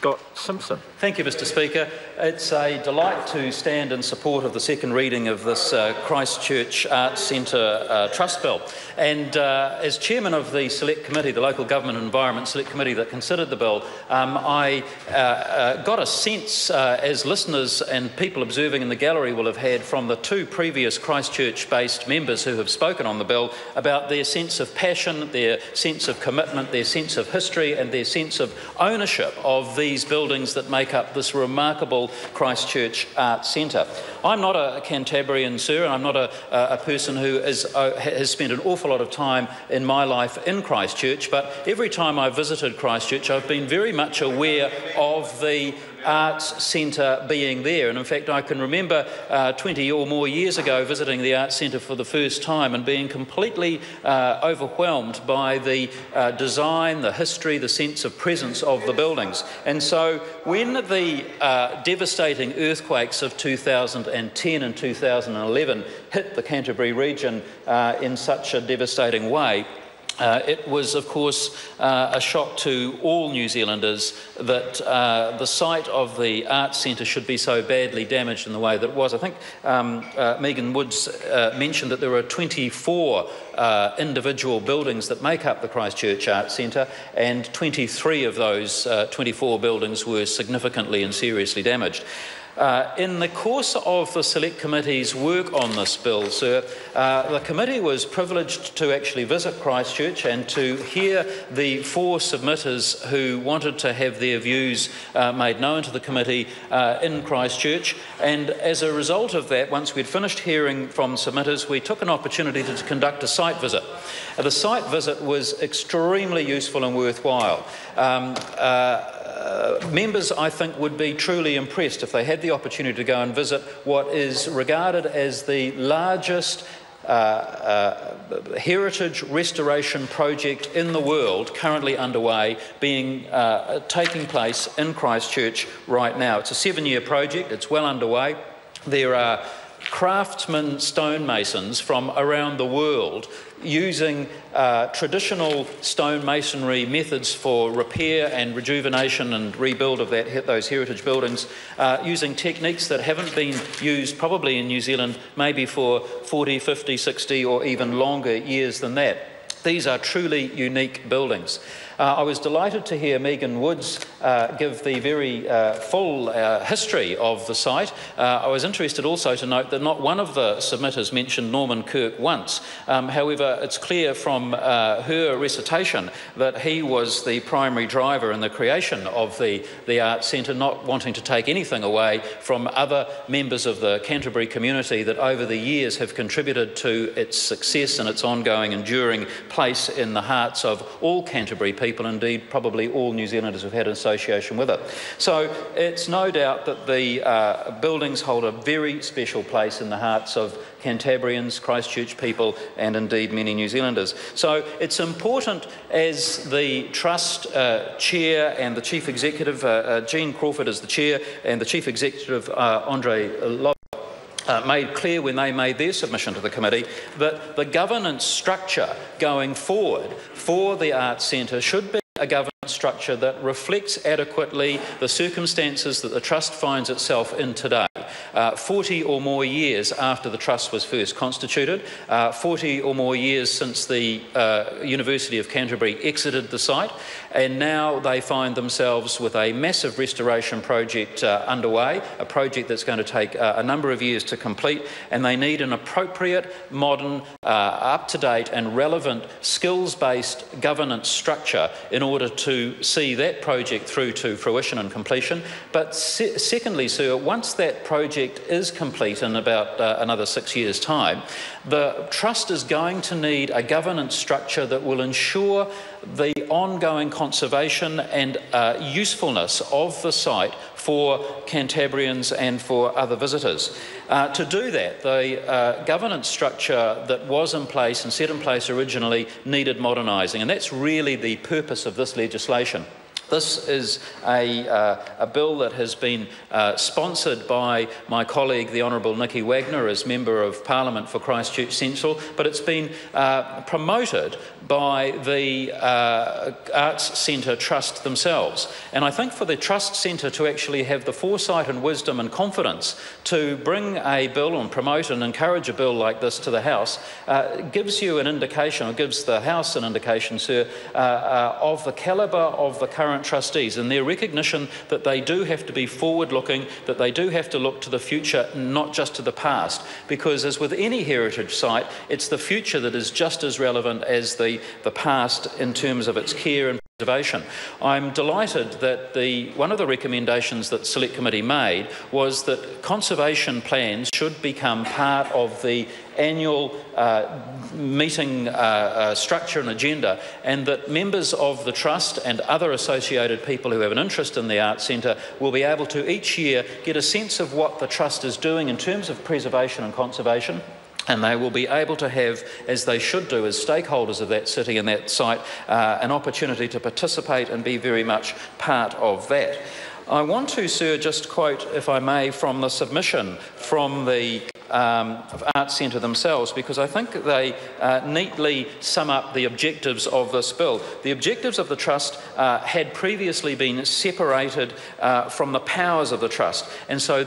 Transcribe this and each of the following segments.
Scott Simpson. Thank you, Mr Speaker. It's a delight to stand in support of the second reading of this Christchurch Arts Centre Trust Bill. And as Chairman of the Select Committee, the Local Government and Environment Select Committee that considered the bill, I got a sense, as listeners and people observing in the gallery will have had from the two previous Christchurch-based members who have spoken on the bill, about their sense of passion, their sense of commitment, their sense of history and their sense of ownership of these buildings that make up this remarkable Christchurch Arts Centre. I'm not a Cantabrian, sir, and I'm not a person who has spent an awful lot of time in my life in Christchurch, but every time I've visited Christchurch I've been very much aware of the Arts Centre being there. And in fact I can remember 20 or more years ago visiting the Arts Centre for the first time and being completely overwhelmed by the design, the history, the sense of presence of the buildings. And so when the devastating earthquakes of 2010 and 2011 hit the Canterbury region in such a devastating way, it was, of course, a shock to all New Zealanders that the site of the Arts Centre should be so badly damaged in the way that it was. I think Megan Woods mentioned that there are 24 individual buildings that make up the Christchurch Arts Centre, and 23 of those 24 buildings were significantly and seriously damaged. In the course of the Select Committee's work on this bill, sir, the committee was privileged to actually visit Christchurch and to hear the four submitters who wanted to have their views made known to the committee in Christchurch. And as a result of that, once we'd finished hearing from submitters, we took an opportunity to conduct a site visit. The site visit was extremely useful and worthwhile. Members, I think, would be truly impressed if they had the opportunity to go and visit what is regarded as the largest heritage restoration project in the world currently underway, taking place in Christchurch right now. It's a 7-year project. It's well underway. There are craftsmen stonemasons from around the world using traditional stonemasonry methods for repair and rejuvenation and rebuild of those heritage buildings, using techniques that haven't been used probably in New Zealand maybe for 40, 50, 60 or even longer years than that. These are truly unique buildings. I was delighted to hear Megan Woods give the very full history of the site. I was interested also to note that not one of the submitters mentioned Norman Kirk once. However, it's clear from her recitation that he was the primary driver in the creation of the Arts Centre, not wanting to take anything away from other members of the Canterbury community that over the years have contributed to its success and its ongoing, enduring place in the hearts of all Canterbury people, indeed probably all New Zealanders who've had an association with it. So it's no doubt that the buildings hold a very special place in the hearts of Cantabrians, Christchurch people and indeed many New Zealanders. So it's important, as the Trust Chair and the Chief Executive, Jean Crawford is the Chair, and the Chief Executive, Andre Lowe, made clear when they made their submission to the committee, that the governance structure going forward for the Arts Centre should be a governance structure that reflects adequately the circumstances that the Trust finds itself in today. 40 or more years after the Trust was first constituted, 40 or more years since the University of Canterbury exited the site, and now they find themselves with a massive restoration project underway, a project that's going to take a number of years to complete, and they need an appropriate, modern, up-to-date and relevant skills-based governance structure in order to see that project through to fruition and completion. But secondly, sir, once that project is complete in about another 6 years' time, the Trust is going to need a governance structure that will ensure the ongoing conservation and usefulness of the site for Cantabrians and for other visitors. To do that, the governance structure that was in place and set in place originally needed modernising, and that's really the purpose of this legislation. This is a bill that has been sponsored by my colleague, the Honourable Nicky Wagner, as Member of Parliament for Christchurch Central, but it's been promoted by the Arts Centre Trust themselves. And I think for the Trust Centre to actually have the foresight and wisdom and confidence to bring a bill and promote and encourage a bill like this to the House gives you an indication, or gives the House an indication, sir, of the calibre of the current trustees and their recognition that they do have to be forward-looking, that they do have to look to the future, not just to the past. Because as with any heritage site, it's the future that is just as relevant as the past in terms of its care and preservation. I'm delighted that one of the recommendations that the Select Committee made was that conservation plans should become part of the annual meeting structure and agenda, and that members of the Trust and other associated people who have an interest in the Arts Centre will be able to each year get a sense of what the Trust is doing in terms of preservation and conservation. And they will be able to have, as they should do as stakeholders of that city and that site, an opportunity to participate and be very much part of that. I want to, sir, just quote, if I may, from the submission from the Arts Centre themselves, because I think they neatly sum up the objectives of this bill. The objectives of the Trust had previously been separated from the powers of the Trust, and so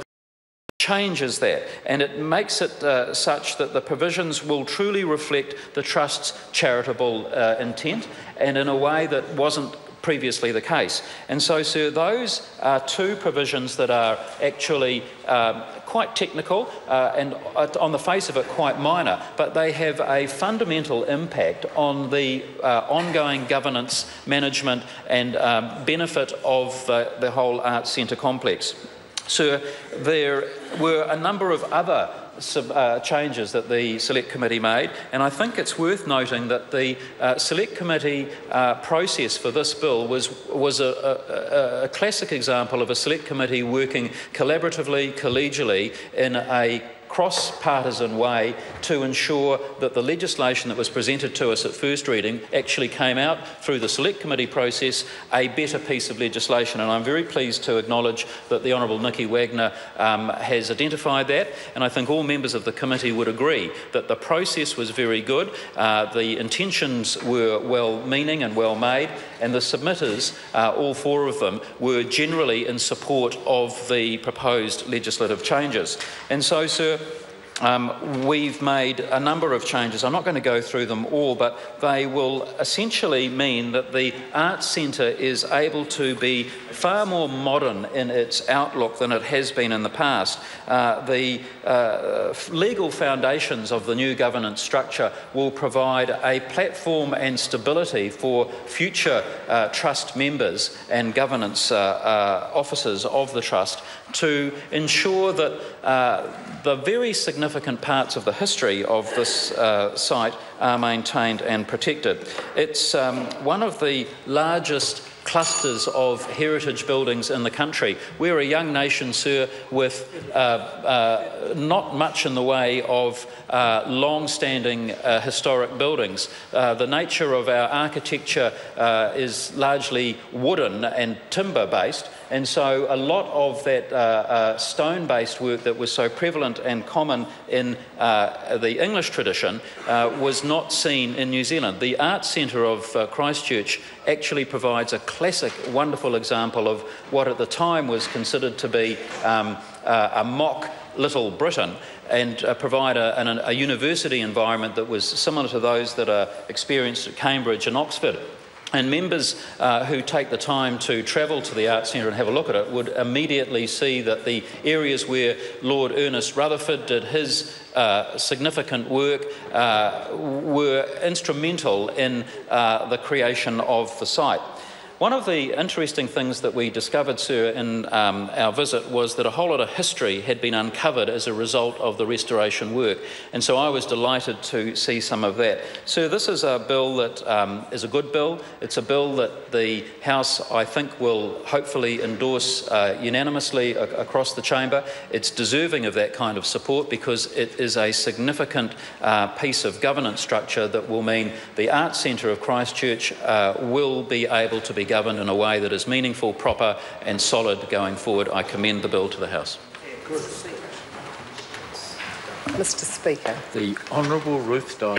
changes that, and it makes it such that the provisions will truly reflect the Trust's charitable intent, and in a way that wasn't previously the case. And so, sir, those are two provisions that are actually quite technical and on the face of it quite minor, but they have a fundamental impact on the ongoing governance, management and benefit of the whole Arts Centre complex. Sir, there were a number of other changes that the Select Committee made, and I think it's worth noting that the Select Committee process for this bill was a classic example of a Select Committee working collaboratively, collegially in a cross-partisan way to ensure that the legislation that was presented to us at first reading actually came out through the Select Committee process a better piece of legislation. And I'm very pleased to acknowledge that the Honourable Nicky Wagner has identified that, and I think all members of the committee would agree that the process was very good, the intentions were well-meaning and well-made, and the submitters, all four of them, were generally in support of the proposed legislative changes. And so, sir, we've made a number of changes. I'm not going to go through them all, but they will essentially mean that the Arts Centre is able to be far more modern in its outlook than it has been in the past. The legal foundations of the new governance structure will provide a platform and stability for future Trust members and governance officers of the Trust to ensure that the very significant parts of the history of this site are maintained and protected. It's one of the largest clusters of heritage buildings in the country. We're a young nation, sir, with not much in the way of long-standing historic buildings. The nature of our architecture is largely wooden and timber-based, and so a lot of that stone-based work that was so prevalent and common in the English tradition was not seen in New Zealand. The Arts Centre of Christchurch actually provides a classic, wonderful example of what at the time was considered to be a mock Little Britain, and provide a university environment that was similar to those that are experienced at Cambridge and Oxford. And members who take the time to travel to the Arts Centre and have a look at it would immediately see that the areas where Lord Ernest Rutherford did his significant work were instrumental in the creation of the site. One of the interesting things that we discovered, sir, in our visit was that a whole lot of history had been uncovered as a result of the restoration work, and so I was delighted to see some of that. Sir, this is a bill that is a good bill. It's a bill that the House, I think, will hopefully endorse unanimously across the chamber. It's deserving of that kind of support because it is a significant piece of governance structure that will mean the Arts Centre of Christchurch will be able to be be governed in a way that is meaningful, proper and solid going forward. I commend the bill to the House. Mr Speaker. The Honourable Ruth Dyer.